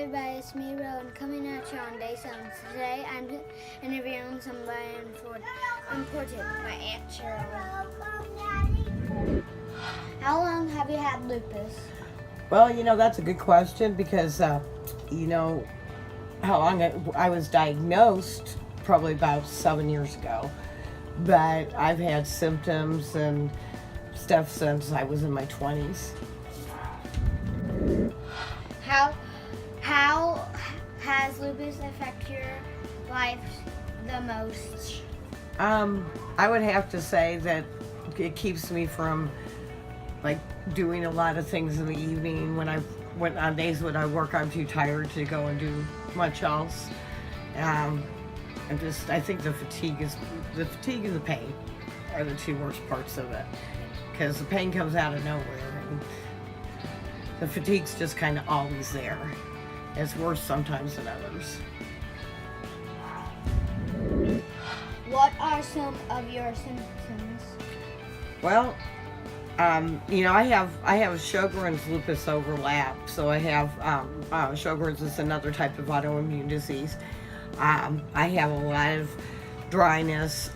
everybody, it's me, Rowan, coming at you on day 7. Today I'm interviewing somebody important, my Aunt Cheryl. How long have you had lupus? Well, that's a good question because, how long I was diagnosed probably about 7 years ago. But I've had symptoms and stuff since I was in my 20s. How has lupus affected your life the most? I would have to say that it keeps me from doing a lot of things in the evening. When on days when I work, I'm too tired to go and do much else. I think the fatigue and the pain are the two worst parts of it, because the pain comes out of nowhere and the fatigue's just kind of always there. It's worse sometimes than others. What are some of your symptoms? Well, I have Sjogren's lupus overlap. So I have Sjogren's is another type of autoimmune disease. I have a lot of dryness.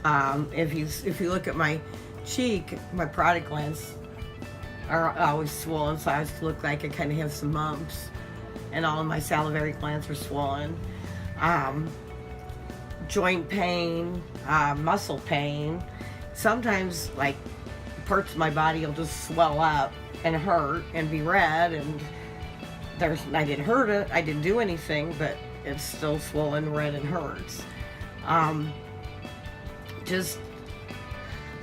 If you look at my cheek, my parotid glands are always swollen, so I look like I kind of have some mumps, and all of my salivary glands are swollen. Joint pain, muscle pain. Sometimes parts of my body will just swell up and hurt and be red, and I didn't hurt it, I didn't do anything, but it's still swollen, red, and hurts. Just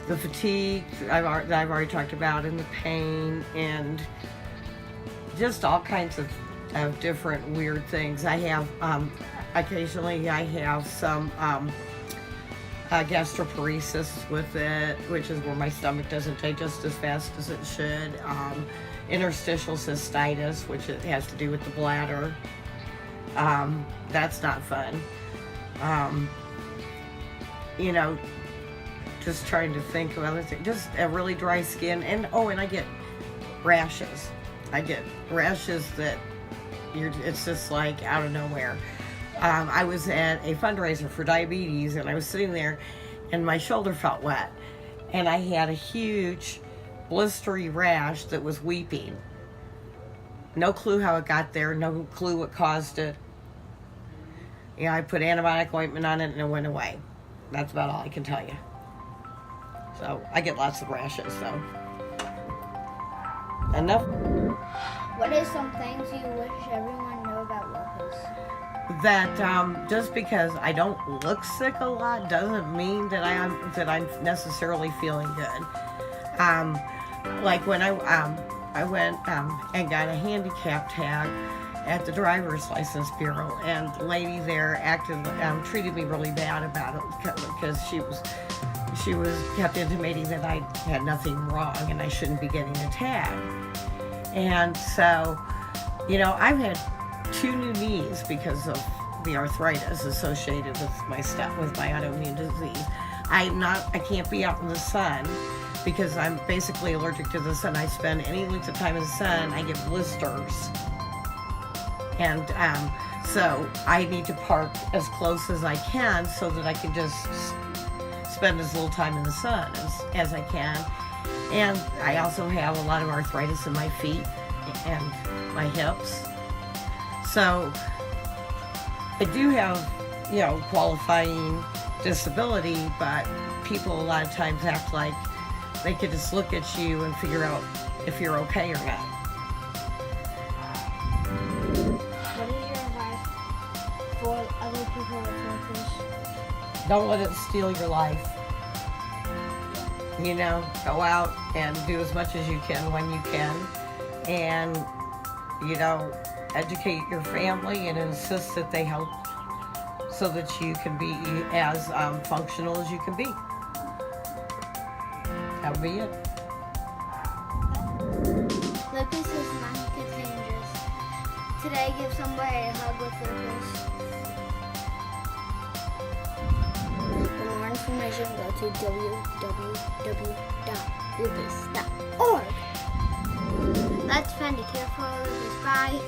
the fatigue that I've already talked about, and the pain, and just all kinds of different weird things. I have occasionally I have some gastroparesis with it, which is where my stomach doesn't digest as fast as it should. Interstitial cystitis, which it has to do with the bladder. That's not fun. Just trying to think of other things. Just a really dry skin, and I get rashes. I get rashes that it's just like out of nowhere. I was at a fundraiser for diabetes, and I was sitting there, and my shoulder felt wet, and I had a huge blistery rash that was weeping. No clue how it got there, no clue what caused it. I put antibiotic ointment on it and it went away. That's about all I can tell you. So I get lots of rashes, so enough. What are some things you wish everyone knew about lupus? That just because I don't look sick a lot doesn't mean that I'm necessarily feeling good. When I went and got a handicap tag at the driver's license bureau, and the lady there treated me really bad about it, because she kept intimating that I had nothing wrong and I shouldn't be getting a tag. And so, I've had 2 new knees because of the arthritis associated with my autoimmune disease. I can't be out in the sun because I'm basically allergic to the sun. I spend any length of time in the sun, I get blisters. And so I need to park as close as I can so that I can just spend as little time in the sun as I can. And I also have a lot of arthritis in my feet and my hips. So I do have, qualifying disability, but people a lot of times act like they could just look at you and figure out if you're okay or not. What is your advice for other people with lupus? Don't let it steal your life. Go out and do as much as you can when you can, and educate your family and insist that they help so that you can be as functional as you can be. That would be it. Lupus is not contagious. Today, give somebody a hug with lupus. For more information, go to www.lupus.org. Let's find a cure for lupus. Bye.